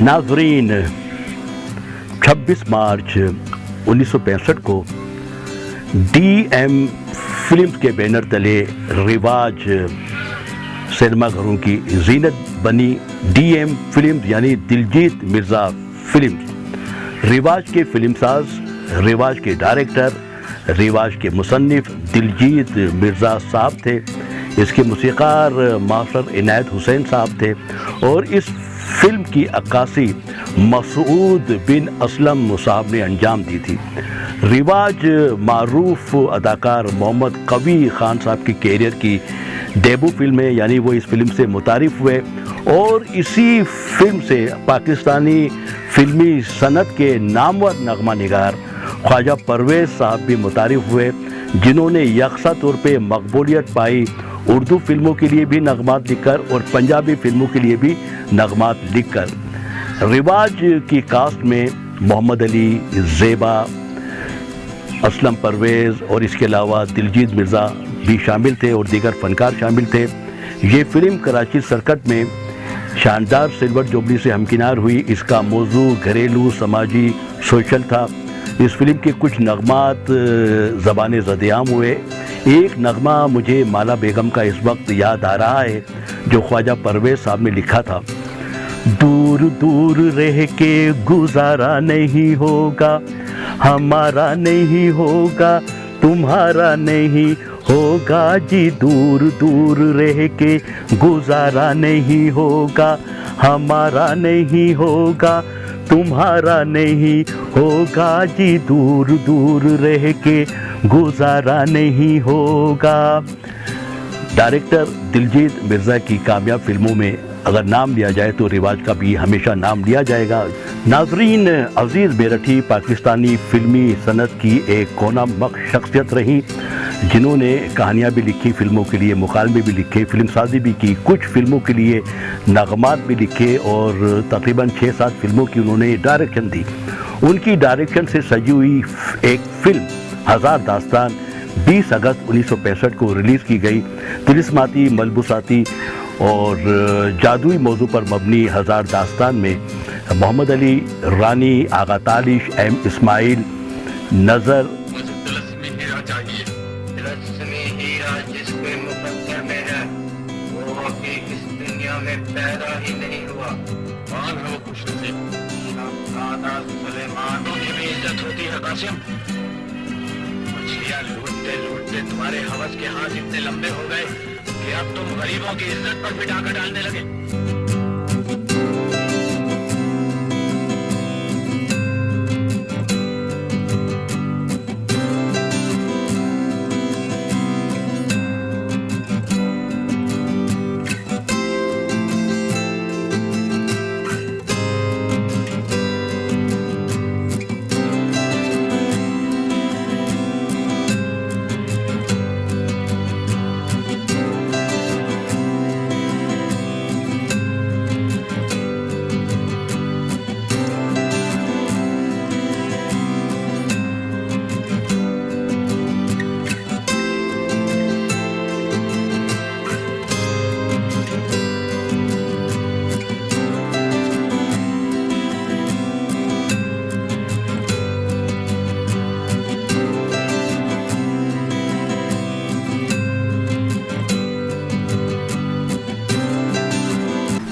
नाज़रीन, 26 मार्च 1965 को DM films के बैनर तले रिवाज सिनेमाघरों की जीनत बनी DM फिल्म्स यानी दिलजीत मिर्ज़ा फिल्म्स। रिवाज के फिल्मसाज, रिवाज के डायरेक्टर, रिवाज के मुसन्निफ दिलजीत मिर्ज़ा साहब थे। इसके मूसीकार मास्टर इनायत हुसैन साहब थे और इस फिल्म की अक्कासी मसूद बिन असलम साहब ने अंजाम दी थी। रिवाज मारूफ अदाकार मोहम्मद कवी खान साहब की कैरियर की डेब्यू फिल्म है, यानी वो इस फिल्म से मुतारिफ हुए और इसी फिल्म से पाकिस्तानी फिल्मी सनत के नामवर नगमा निगार ख्वाजा परवेज़ साहब भी मुतारिफ हुए, जिन्होंने यकसा तौर पे मकबूलियत पाई उर्दू फिल्मों के लिए भी नगमात लिखकर और पंजाबी फिल्मों के लिए भी नगमात लिखकर। रिवाज की कास्ट में मोहम्मद अली, ज़ेबा, असलम परवेज़ और इसके अलावा दिलजीत मिर्ज़ा भी शामिल थे और दीगर फ़नकार शामिल थे। ये फ़िल्म कराची सर्किट में शानदार सिल्वर जुबली से हमकिनार हुई। इसका मौजू घरेलू, समाजी, सोशल था। इस फिल्म के कुछ नगमात ज़बान ज़देआम हुए। एक नगमा मुझे माला बेगम का इस वक्त याद आ रहा है, जो ख्वाजा परवेज़ साहब ने लिखा था। दूर दूर रह के गुजारा नहीं होगा, हमारा नहीं होगा, तुम्हारा नहीं होगा जी। दूर दूर रह के गुजारा नहीं होगा, हमारा नहीं होगा, तुम्हारा नहीं होगा जी। दूर दूर रह के गुजारा नहीं होगा। डायरेक्टर दिलजीत मिर्ज़ा की कामयाब फिल्मों में अगर नाम लिया जाए तो रिवाज का भी हमेशा नाम लिया जाएगा। नाज़रीन, अज़ीज़ मेरठी पाकिस्तानी फिल्मी सनत की एक कोनामक शख्सियत रही, जिन्होंने कहानियाँ भी लिखी, फिल्मों के लिए मुकालमे भी लिखे, फिल्म साजी भी की, कुछ फिल्मों के लिए नगमात भी लिखे और तकरीबन 6-7 फिल्मों की उन्होंने डायरेक्शन दी। उनकी डायरेक्शन से सजी हुई एक फिल्म हज़ार दास्तान 20 अगस्त 1965 को रिलीज़ की गई। तिलिस्माती, मलबूसाती और जादुई मौजू पर मबनी हज़ार दास्तान में मोहम्मद अली, रानी, आगा तालिश, M इस्माइल, नज़र, पैदा ही नहीं हुआ। कौन है वो खुशनसीब? इज्जत होती है कासिम। मछलियाँ लूटते लूटते तुम्हारे हवस के हाथ इतने लंबे हो गए कि अब तुम गरीबों की इज्जत पर मिटाकर डालने लगे।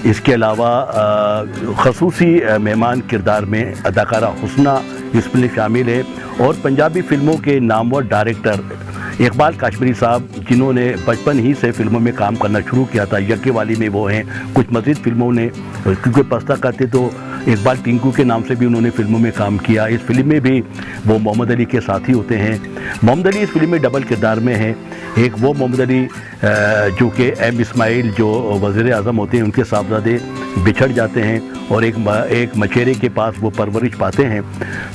इसके अलावा खसूसी मेहमान किरदार में अदाकारा हुस्ना इसमें शामिल है और पंजाबी फिल्मों के नामवर डायरेक्टर इकबाल काश्मीरी साहब, जिन्होंने बचपन ही से फिल्मों में काम करना शुरू किया था। यक्के वाली में वो हैं, कुछ मज़ीद फिल्मों ने, क्योंकि पस्ता करते तो इकबाल टिंकू के नाम से भी उन्होंने फिल्मों में काम किया। इस फिल्म में भी वो मोहम्मद अली के साथी होते हैं। मोहम्मद अली इस फिल्म में डबल किरदार में हैं। एक वो मोहम्मद अली जो कि M इस्माइल जो वज़ीर आज़म होते हैं उनके साहबजादे बिछड़ जाते हैं और एक मछेरे के पास वो परवरिश पाते हैं।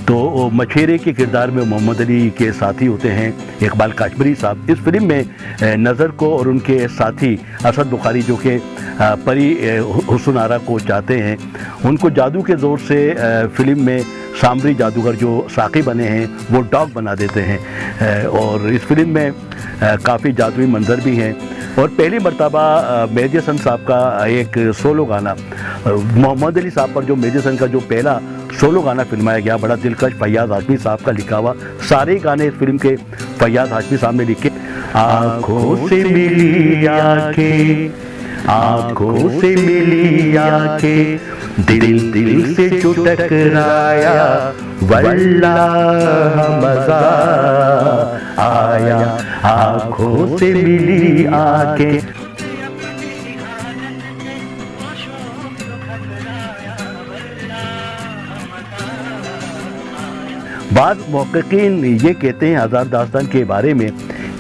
तो मछेरे के किरदार में मोहम्मद अली के साथी होते हैं इकबाल काश्मीरी साहब। इस फिल्म में नज़र को और उनके साथी असद बुखारी जो कि परी हुस्न आरा को चाहते हैं, उनको जादू के ज़ोर से फिल्म में सामरी जादूगर जो साक़ी बने हैं वो डॉग बना देते हैं। और इस फिल्म में काफ़ी जादुई मंजर भी हैं। और पहली मर्तबा मेजर हसन साहब का एक सोलो गाना, मोहम्मद अली साहब पर जो मेजर हसन का जो पहला सोलो गाना फिल्माया गया, बड़ा दिलकश, फैयाज़ हाशमी साहब का लिखा हुआ। सारे गाने इस फिल्म के फैयाज़ हाशमी साहब ने लिखे। आँखों से मिली आँखें, आँखों से मिली आँखें, दिल से जो टकराया वल्लाह मज़ा आया। आँखों से मिली आँखें। बाद मुहक्किकीन ये कहते हैं आज़ाद दास्तान के बारे में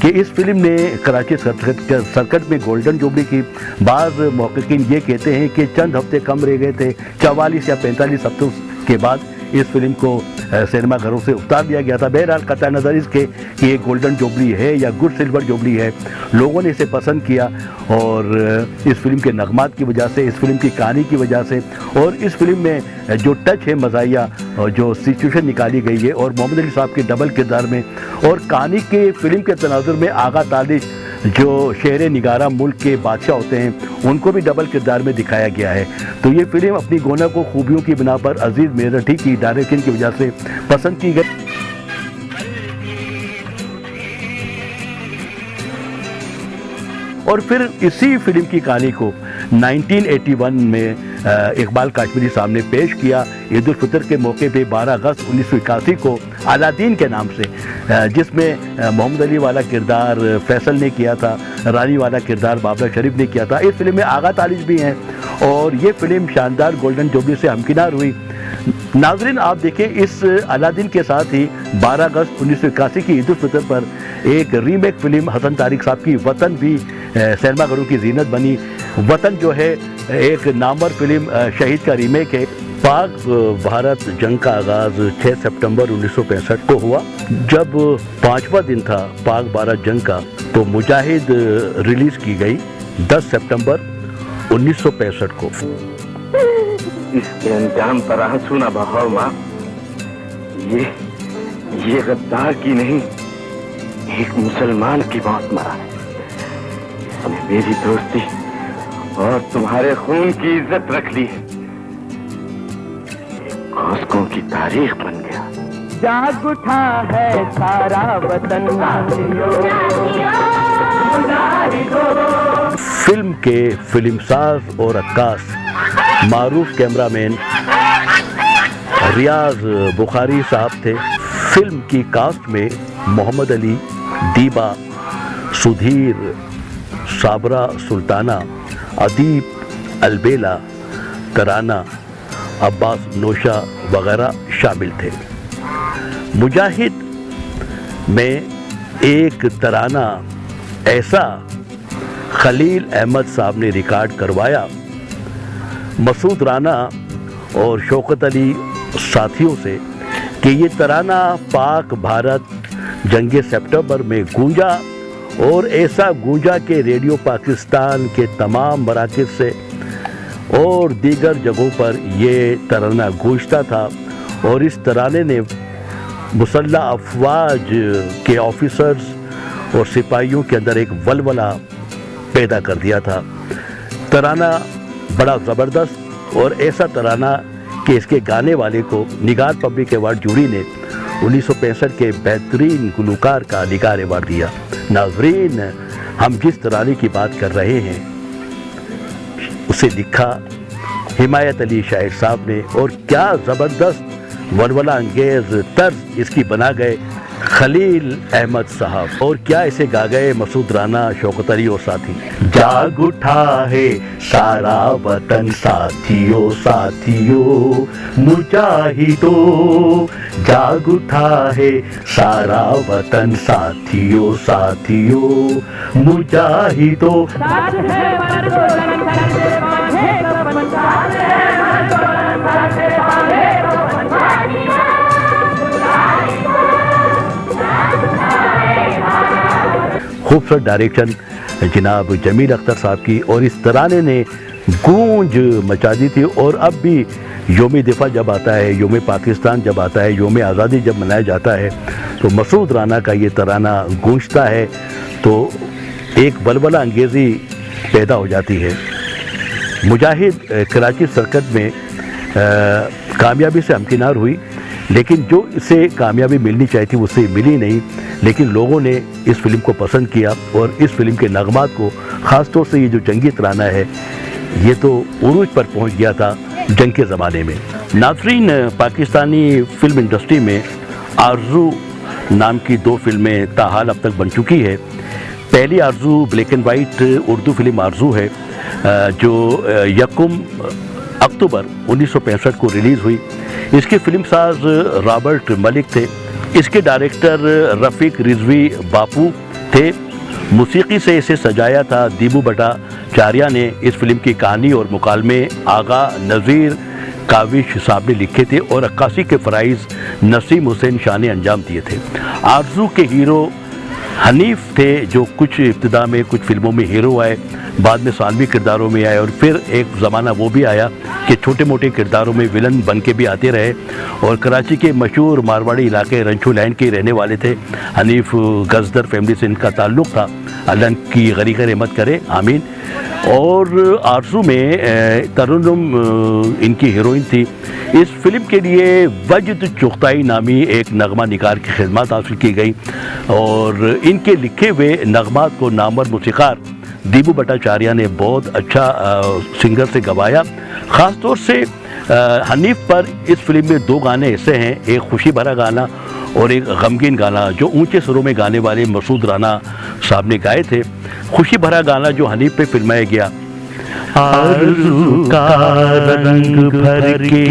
कि इस फिल्म ने कराची सर्किट में गोल्डन जुबली की। बाद मुहक्किकीन ये कहते हैं कि चंद हफ्ते कम रह गए थे, 44 या 45 हफ्तों के बाद इस फिल्म को सिनेमा घरों से उतार दिया गया था। बहरहाल कतई नज़र इसके कि ये गोल्डन जुबली है या गुड सिल्वर जुबली है, लोगों ने इसे पसंद किया। और इस फिल्म के नगमात की वजह से, इस फिल्म की कहानी की वजह से, और इस फिल्म में जो टच है मज़ाहिया और जो सिचुएशन निकाली गई है, और मोहम्मद अली साहब के डबल किरदार में, और कहानी के फिल्म के तनाजुर में आगा तालिश जो शहर निगारा मुल्क के बादशाह होते हैं उनको भी डबल किरदार में दिखाया गया है। तो ये फिल्म अपनी गोना को खूबियों की बिना पर अजीज़ मेरठी की डायरेक्शन की वजह से पसंद की गई। और फिर इसी फिल्म की कहानी को 1981 में इकबाल काश्मीरी साहब ने पेश किया ईद उल फितर के मौके पे 12 अगस्त 1981 को अलादीन के नाम से, जिसमें मोहम्मद अली वाला किरदार फैसल ने किया था, रानी वाला किरदार बाबरा शरीफ ने किया था। इस फिल्म में आगा तालिश भी हैं और ये फिल्म शानदार गोल्डन जुबली से हमकिनार हुई। नाजरीन आप देखें, इस अलादीन के साथ ही 12 अगस्त 1981 की ईद उल फितर पर एक रीमेक फिल्म हसन तारिक साहब की वतन भी सिनेमा घरों की जीनत बनी। वतन जो है एक नामवर फिल्म शहीद का रीमेक है। पाक भारत जंग का आगाज़ 6 सितंबर 1965 को हुआ। जब 5वां दिन था पाक भारत जंग का, तो मुजाहिद रिलीज़ की गई 10 सितंबर 1965 को। इसके अंजाम पर आंसू न बहाओ माँ, ये गद्दार की नहीं, एक मुसलमान की मौत मरा है। इसने मेरी दोस्ती और तुम्हारे खून की इज्जत रख ली है, कौसकों की तारीख बन गया। जाग उठा है सारा वतन, फिल्म के फिल्मसाज और अक्कास मारूफ कैमरामैन रियाज बुखारी साहब थे। फिल्म की कास्ट में मोहम्मद अली, दीबा, सुधीर, साबरा सुल्ताना, अदीब अलबेला, तराना, अब्बास नोशा वगैरह शामिल थे। मुजाहिद में एक तराना ऐसा खलील अहमद साहब ने रिकॉर्ड करवाया, मसूद राना और शौकत अली साथियों से, कि ये तराना पाक भारत जंग सितंबर में गूंजा और ऐसा गूंजा कि रेडियो पाकिस्तान के तमाम मराकज़ से और दीगर जगहों पर ये तराना गूंजता था। और इस तराने ने मुसल्लह अफवाज के ऑफिसर्स और सिपाहियों के अंदर एक वलवला पैदा कर दिया था। तराना बड़ा ज़बरदस्त और ऐसा तराना कि इसके गाने वाले को निगार पब्लिक अवार्ड जूरी ने 1965 के बेहतरीन गुलकार का निगार अवार्ड दिया। नाज़रीन, हम जिस तराने की बात कर रहे हैं उसे लिखा हिमायत अली शायर साहब ने, और क्या ज़बरदस्त वलवला अंगेज़ तर्ज इसकी बना गए खलील अहमद साहब, और क्या इसे गा गए मसूद राना, शौकत अली और साथी। जाग उठा है सारा वतन साथियों साथियों मुजाहिदों, जाग उठा है सारा वतन साथियों साथियों मुजाहिदों। खूबसूरत डायरेक्शन जनाब जमील अख्तर साहब की, और इस तराने ने गूंज मचा दी थी। और अब भी योम दिफा जब आता है, योम पाकिस्तान जब आता है, योम आज़ादी जब मनाया जाता है, तो मसूद राना का ये तराना गूंजता है तो एक बलबला अंगेज़ी पैदा हो जाती है। मुजाहिद कराची सर्कट में कामयाबी से हमकिनार हुई, लेकिन जो इसे कामयाबी मिलनी चाहिए थी उससे मिली नहीं। लेकिन लोगों ने इस फिल्म को पसंद किया और इस फिल्म के नगमात को, ख़ास तौर से ये जो जंगी तराना है, ये तो उरूज पर पहुंच गया था जंग के ज़माने में। नाज़रीन, पाकिस्तानी फिल्म इंडस्ट्री में आरज़ू नाम की 2 फिल्में ताहाल अब तक बन चुकी है। पहली Aarzoo black and white Urdu film Aarzoo है, जो 1 अक्टूबर 1965 को रिलीज़ हुई। इसके फिल्म साज रॉबर्ट मलिक थे। इसके डायरेक्टर रफ़ीक रिजवी बापू थे। मौसीकी से इसे सजाया था दीबू भट्टाचार्य ने। इस फिल्म की कहानी और मुकालमे आगा नज़ीर काविश साहब ने लिखे थे और अक्कासी के फ़राइज़ नसीम हुसैन शाह ने अंजाम दिए थे। आरज़ू के हीरो हनीफ थे, जो कुछ इब्तिदा में कुछ फिल्मों में हीरो आए, बाद में सानवी किरदारों में आए, और फिर एक ज़माना वो भी आया कि छोटे मोटे किरदारों में विलन बन के भी आते रहे। और कराची के मशहूर मारवाड़ी इलाके रंचू लाइन के रहने वाले थे। हनीफ गजदर फैमिली से इनका ताल्लुक़ था, अल्लाह की गरीब रहमत करे, आमीन। और आरज़ू में तरन्नुम इनकी हीरोइन थी। इस फिल्म के लिए वजद चुगताई नामी एक नगमा निगार की खिदमत हासिल की गई, और इनके लिखे हुए नगमात को नामवर मूसीकार दीबू भट्टाचार्य ने बहुत अच्छा सिंगर से गवाया। ख़ास तौर से हनीफ पर इस फिल्म में 2 गाने ऐसे हैं, एक खुशी भरा गाना और एक गमगीन गाना, जो ऊंचे सुरों में गाने वाले मसूद राना साहब ने गाए थे। खुशी भरा गाना जो हनीफ पे फिल्माया गया, आरज़ू का रंग भर के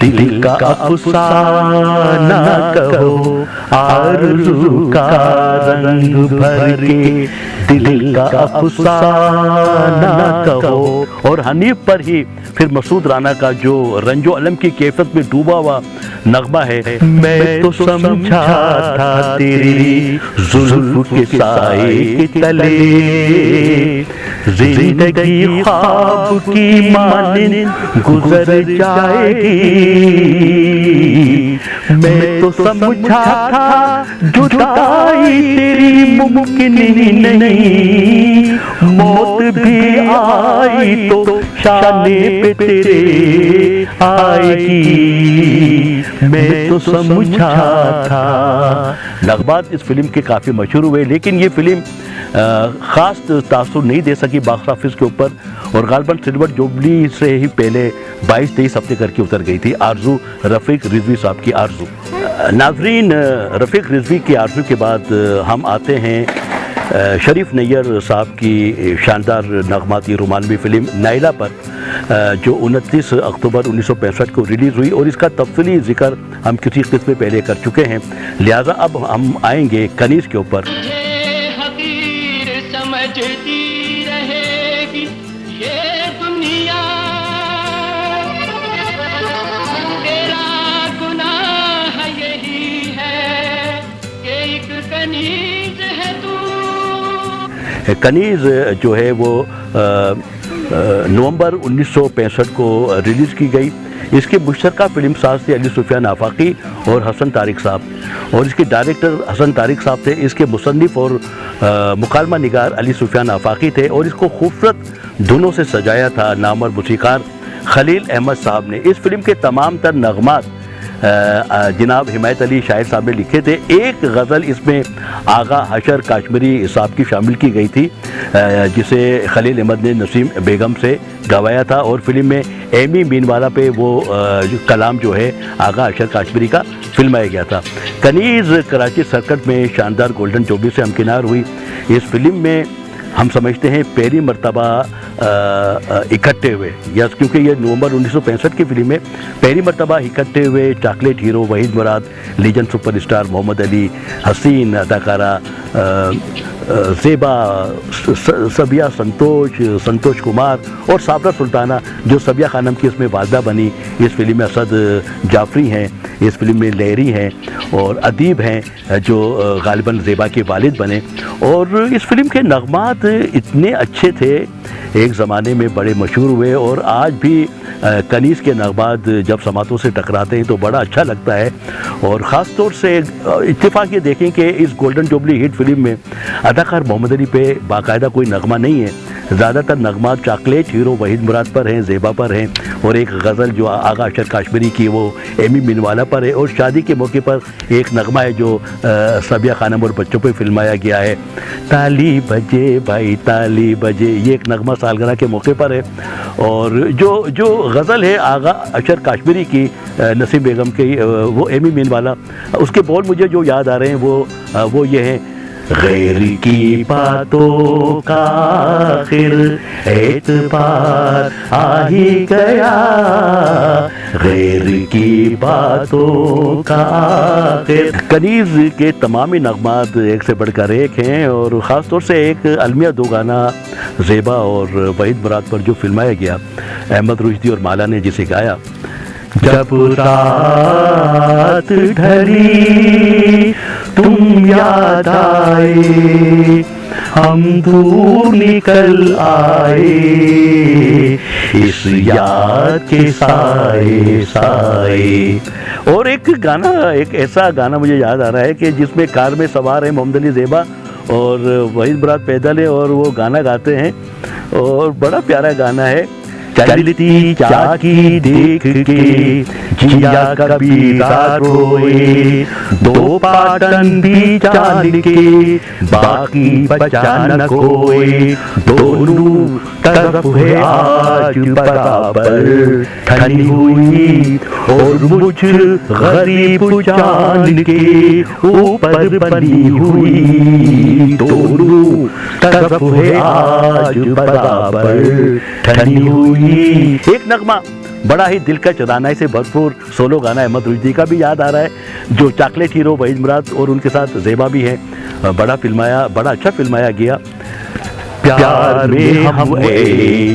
दिल का अफसाना कहो, आरज़ू का रंग भर के दिल का अफसाना कहो। और हनीफ पर ही फिर मसूद राना का जो रंजो अलम की कैफियत में डूबा हुआ नगमा है, मैं तो समझा था तेरी जुल्फ़ के साए के तले, जिंदगी ख्वाब की मानिंद गुजर जाएगी। मैं तो समझा था जुदाई तेरी मुमकिन नहीं, मौत भी आई तो शाने पे तेरे आएगी। मैं तो समझा था। नगमात इस फिल्म के काफ़ी मशहूर हुए, लेकिन ये फिल्म ख़ास तासुर नहीं दे सकी बॉक्स ऑफिस के ऊपर, और गालबन सिल्वर जुबली से ही पहले 22-23 हफ्ते करके उतर गई थी आरज़ू रफ़ीक रिजवी साहब की आरज़ू। नाज़रीन, रफ़ीक रिजवी की आरज़ू के बाद हम आते हैं शरीफ नैयर साहब की शानदार नगमाती रोमानवी फिल्म नाइला पर, जो 29 अक्टूबर 1965 को रिलीज़ हुई, और इसका तफसीली जिक्र हम किसी किस्म में पहले कर चुके हैं। लिहाजा अब हम आएंगे कनीज़ के ऊपर। समझती रहेगी ये दुनिया, तेरा गुनाह यही है कि एक कनीज़ है तू। कनीज़ जो है वो नवंबर 1965 को रिलीज़ की गई। इसके मुश्तरका फिल्म साज थे अली सुफियान आफाकी और हसन तारिक साहब, और इसके डायरेक्टर हसन तारिक साहब थे। इसके मुसन्निफ और मुकालमा निगार अली सुफियान आफाकी थे, और इसको खूबसूरत धुनों से सजाया था नामवर मूसीकार खलील अहमद साहब ने। इस फिल्म के तमाम तर नगमात जनाब हिमायत अली शाहिद साहब ने लिखे थे। एक गज़ल इसमें आगा हशर काश्मीरी साहब की शामिल की गई थी, जिसे खलील अहमद ने नसीम बेगम से गवाया था, और फिल्म में एमी मीनवाला पे वो कलाम जो है आगा हशर काश्मीरी का फिल्माया गया था। कनीज़ कराची सर्कट में शानदार गोल्डन जोबी से हमकिनार हुई। इस फिल्म में हम समझते हैं पहली मरतबा इकट्ठे हुए, या क्योंकि ये नवंबर 1965 की फिल्म में पहली मरतबा इकट्ठे हुए चॉकलेट हीरो वहीद मुराद, लीजेंड सुपरस्टार मोहम्मद अली, हसीन अदाकारा ज़ेबा, सबिया संतोष कुमार और साबरा सुल्ताना जो सबिया खानम की इसमें वालदा बनी। इस फिल्म में असद जाफरी हैं, इस फिल्म में लहरी हैं और अदीब हैं जो गालिबन ज़ेबा के वालिद बने। और इस फिल्म के नगमात इतने अच्छे थे, एक ज़माने में बड़े मशहूर हुए और आज भी कनीज़ के नगमात जब समातों से टकराते हैं तो बड़ा अच्छा लगता है। और ख़ास तौर से इत्तेफाक ये देखें कि इस गोल्डन जुबली हिट फिल्म में अदाकार मोहम्मद अली पे बाकायदा कोई नगमा नहीं है। ज़्यादातर नगमात चॉकलेट हीरो वहीद मुराद पर हैं, ज़ेबा पर हैं और एक गज़ल जो आगा अशर काश्मीरी की वो एमी मिनवाला पर है। और शादी के मौके पर एक नगमा है जो सबिया खानम और बच्चों पे फिल्माया गया है, ताली बजे भाई ताली बजे, ये एक नगमा सालगिरह के मौके पर है। और जो गज़ल है आगा अशर काश्मीरी की नसीम बेगम की, वो एमी मिनवाला, उसके बोल मुझे जो याद आ रहे हैं वो ये हैं, गैर की बातों का आखिर एतबार आ ही गया, गैर की बातों का आखिर। कनीज़ के तमामी नगमात एक से बढ़कर एक हैं और ख़ास तौर से एक अलमिया दो गाना ज़ेबा और वहीद मुराद पर जो फिल्माया गया, अहमद रुश्दी और माला ने जिसे गाया, जब रात ढली तुम याद आए हम दूर निकल आए, इस याद के साए साए। और एक ऐसा गाना मुझे याद आ रहा है कि जिसमें कार में सवार है मोहम्मद अली ज़ेबा और वहीद मुराद पैदल है और वो गाना गाते हैं और बड़ा प्यारा गाना है, चलती चाकी देख के जिया कबीरा रोए, दो पाटन भी चाल के बाकी बचा न कोई, दोनों तरफ है आज बराबर ठनी हुई और मुझ गरीब जान के ऊपर बनी हुई, दोनों तरफ है आज बराबर ठनी हुई। एक नगमा बड़ा ही दिलकश रानाई से भरपूर सोलो गाना अहमद रुश्दी का भी याद आ रहा है, जो चॉकलेट हीरो वहीद मुराद और उनके साथ ज़ेबा भी है, बड़ा अच्छा फिल्माया गया। प्यार में हम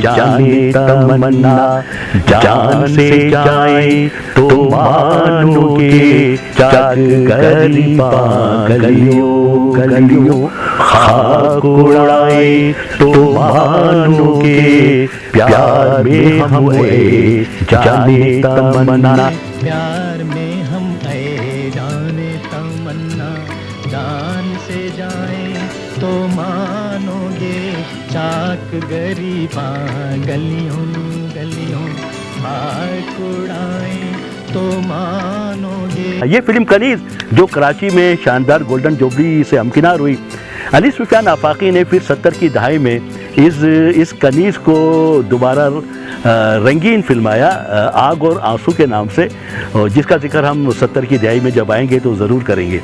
जाने तमन्ना जान से जाए तो मानोगे, चाक गरीबा गलियों गलियों खाक उड़ाए तो मानोगे, प्यार में हम जाने तमन्ना, प्यार में हम जाने तमन्ना जान से जाए तो मानोगे, चाक गरीबा गलियों गलियों खाक उड़ाए तो मानोगे। ये फिल्म कनीज़ जो कराची में शानदार गोल्डन जुबली से हमकिनार हुई, अली सुफियान आफाकी ने फिर 70 की दहाई में इस कनीज़ को दोबारा रंगीन फिल्माया आग और आंसू के नाम से, और जिसका जिक्र हम 70 की दहाई में जब आएंगे तो ज़रूर करेंगे।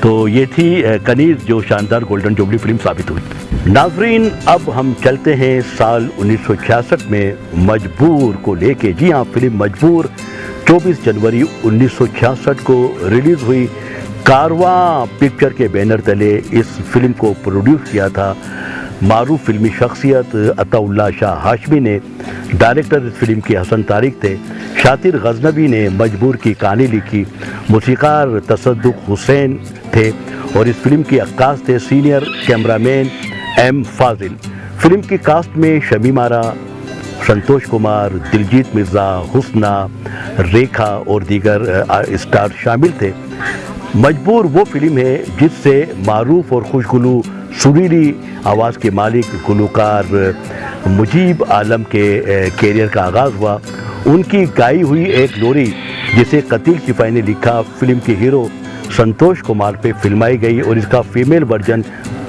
तो ये थी कनीज़ जो शानदार गोल्डन जुबली फिल्म साबित हुई। नाज़रीन, अब हम चलते हैं साल 1966 में मजबूर को लेके। जी हाँ, फिल्म मजबूर 24 जनवरी 1966 को रिलीज़ हुई। कारवां पिक्चर के बैनर तले इस फिल्म को प्रोड्यूस किया था मारूफ फिल्मी शख्सियत अताउल्लाह शाह हाशमी ने। डायरेक्टर इस फिल्म के हसन तारिक थे। शातिर गजनवी ने मजबूर की कहानी लिखी। मौसीकार तसद्दुक हुसैन थे और इस फिल्म के अक्कास थे सीनियर कैमरामैन एम फाजिल। फिल्म की कास्ट में शमीम आरा, संतोष कुमार, दिलजीत मिर्ज़ा, हुस्ना, रेखा और दीगर स्टार शामिल थे। मजबूर वो फिल्म है जिससे मारूफ और खुशगुलू सुरीली आवाज़ के मालिक गुलकार मुजीब आलम के कैरियर का आगाज़ हुआ। उनकी गाई हुई एक लोरी जिसे कतील सिपाही ने लिखा फिल्म के हीरो संतोष कुमार पे फिल्माई गई और इसका फीमेल वर्जन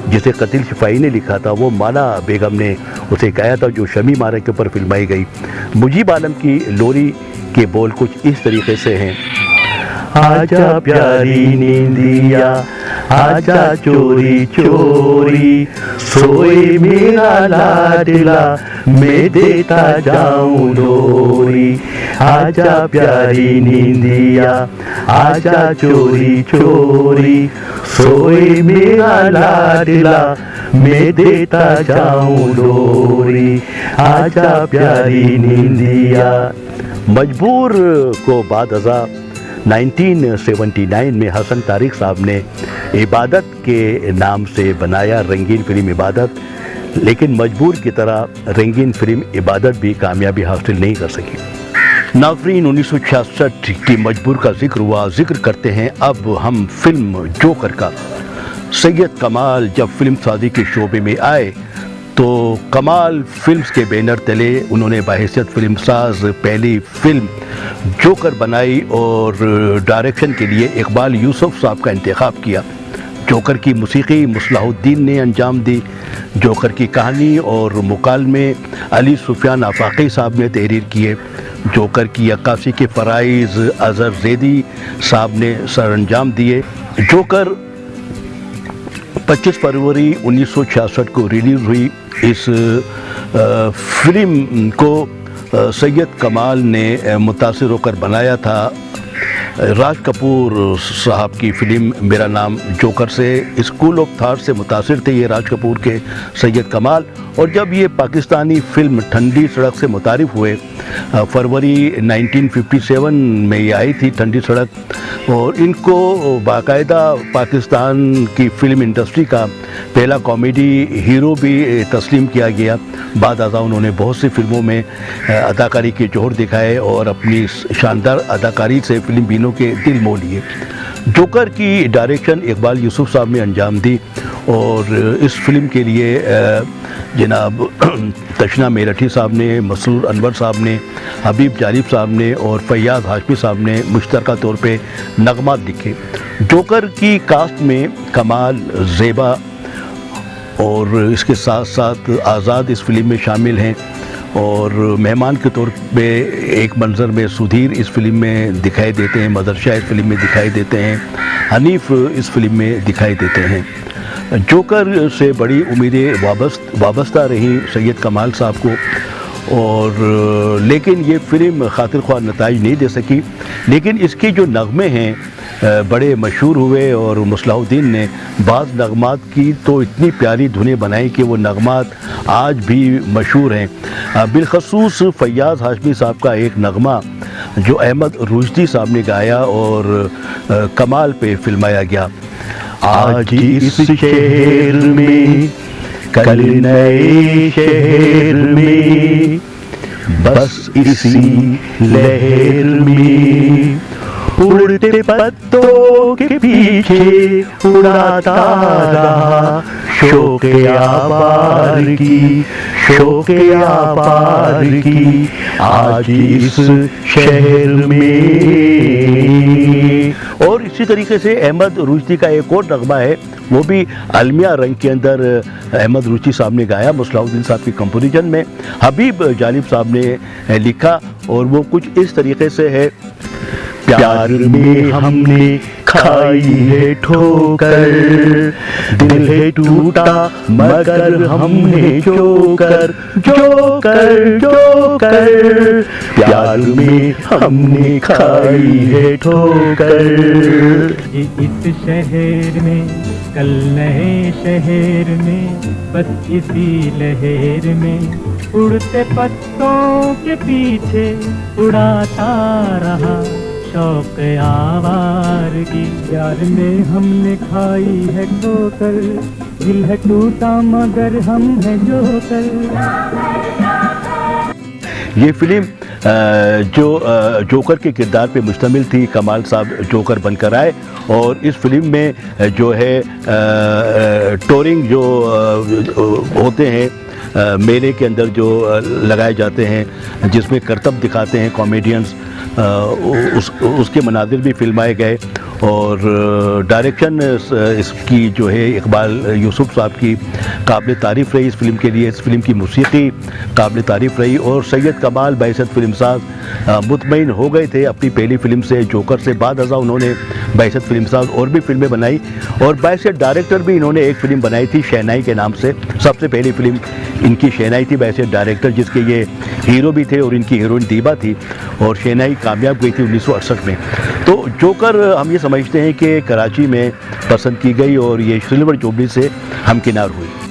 जिसे कतील सिपाही ने लिखा था वो माला बेगम ने उसे गाया था, जो शमीम आरा के ऊपर फिल्माई गई। मुजीब आलम की लोरी के बोल कुछ इस तरीके से हैं। आजा प्यारी नींदिया आजा चोरी चोरी सोए मेरा लाडला मैं देता जाऊं डोरी, आजा प्यारी नींदिया आजा चोरी चोरी, सोए मेरा लाडला मैं देता जाऊं डोरी, आजा प्यारी नींदिया। मजबूर को बाद अज़ा 1979 में हसन तारिक साहब ने इबादत के नाम से बनाया रंगीन फिल्म इबादत, लेकिन मजबूर की तरह रंगीन फिल्म इबादत भी कामयाबी हासिल नहीं कर सकी। नाज़रीन, 1966 की मजबूर का जिक्र हुआ, जिक्र करते हैं अब हम फिल्म जोकर का। सैयद कमाल जब फिल्म साजी के शोबे में आए तो कमाल फिल्म्स के बैनर तले उन्होंने बाहिसियत फिल्म साज पहली फिल्म जोकर बनाई और डायरेक्शन के लिए इकबाल यूसुफ साहब का इंतखाब किया। जोकर की मूसीकी मुसलाहुद्दीन ने अंजाम दी। जोकर की कहानी और मुकालमे अली सुफियान आफाकी साहब ने तहरीर किए। जोकर की अक्कासी के फ़राइज़ अज़हर ज़ैदी साहब ने सर अंजाम दिए। जोकर 25 फरवरी 1966 को रिलीज़ हुई। इस फिल्म को सैयद कमाल ने मुतासिर होकर बनाया था राज कपूर साहब की फिल्म मेरा नाम जोकर से। स्कूल ऑफ थॉट से मुतासिर थे ये राज कपूर के सैयद कमाल। और जब ये पाकिस्तानी फिल्म ठंडी सड़क से मुतारिफ हुए, फरवरी 1957 में ये आई थी ठंडी सड़क, और इनको बाकायदा पाकिस्तान की फिल्म इंडस्ट्री का पहला कॉमेडी हीरो भी तस्लीम किया गया। बाद अज़ा उन्होंने बहुत सी फिल्मों में अदाकारी के जोहर दिखाए और अपनी शानदार अदाकारी से फिल्म बीनों के दिल मोह लिए। जोकर की डायरेक्शन इकबाल यूसुफ साहब ने अंजाम दी और इस फिल्म के लिए जनाब तशना मेरठी साहब ने, मसरूर अनवर साहब ने, हबीब जारिब साहब ने और फैयाज़ हाशमी साहब ने मुश्तरका तौर पे नगमात लिखे। जोकर की कास्ट में कमाल, ज़ेबा और इसके साथ साथ आज़ाद इस फिल्म में शामिल हैं और मेहमान के तौर पे एक मंज़र में सुधीर इस फिल्म में दिखाई देते हैं, मदरशा इस फिल्म में दिखाई देते हैं, हनीफ इस फिल्म में दिखाई देते हैं। जोकर से बड़ी उम्मीदें वाबस्ता रहीं सैयद कमाल साहब को, और लेकिन ये फ़िल्म खातिर ख्वाह नताइज नहीं दे सकी। लेकिन इसके जो नगमे हैं बड़े मशहूर हुए और मुसलाहुद्दीन ने बाज़ नगमात की तो इतनी प्यारी धुनें बनाई कि वो नगमात आज भी मशहूर हैं। बिलखसूस फैयाज़ हाशमी साहब का एक नगमा जो अहमद रुश्दी साहब ने गाया और कमाल पे फिल्माया गया। आज इस शहर में कल नए शहर में, बस इसी लहर में उड़ते पत्तों के पीछे उड़ाता रहा शौक़े आबार की, शौक़े आबार की आज इस शहर में। और इसी तरीके से अहमद रुश्दी का एक और नगमा है, वो भी अलमिया रंग के अंदर अहमद रुश्दी साहब ने गाया, मुसलाहुद्दीन साहब की कंपोजिशन में, हबीब जालिब साहब ने लिखा और वो कुछ इस तरीके से है। प्यार में हमने खाई है ठोकर, दिल है टूटा मगर हमने जोकर, जोकर, जोकर, प्यार में हमने खाई है ठोकर। इस शहर में कल नए शहर में, बस इसी लहर में उड़ते पत्तों के पीछे उड़ाता रहा शौक़ आवार की। प्यार में हमने खाई है ठोकर, दिल है टूटा मगर हम है जोकर। ये फिल्म जो जोकर के किरदार पे मुश्तमिल थी। कमाल साहब जोकर बनकर आए और इस फिल्म में जो है टोरिंग जो होते हैं मेले के अंदर जो लगाए जाते हैं, जिसमें करतब दिखाते हैं कॉमेडियंस, उसके मनाजिर भी फिल्माए गए और डायरेक्शन इसकी जो है इकबाल यूसुफ साहब की काबिल तारीफ़ रही इस फिल्म के लिए। इस फिल्म की मौसीक़ी काबिल तारीफ़ रही और सैयद कमाल बाइसत फिल्मसाज मुतमईन हो गए थे अपनी पहली फिल्म से, जोकर से बाद अज़ा उन्होंने बाइसत फिल्मसाज और भी फिल्में बनाई और बाइसत डायरेक्टर भी इन्होंने एक फ़िल्म बनाई थी शहनाई के नाम से। सबसे पहली फिल्म इनकी शहनाई थी बाइसत डायरेक्टर, जिसके ये हीरो भी थे और इनकी हीरोइन दीबा थी और शहनाई कामयाब गई थी 1968 में। तो जोकर हम ये समझते हैं कि कराची में पसंद की गई और ये सिल्वर जुबली से हमकिनार हुई।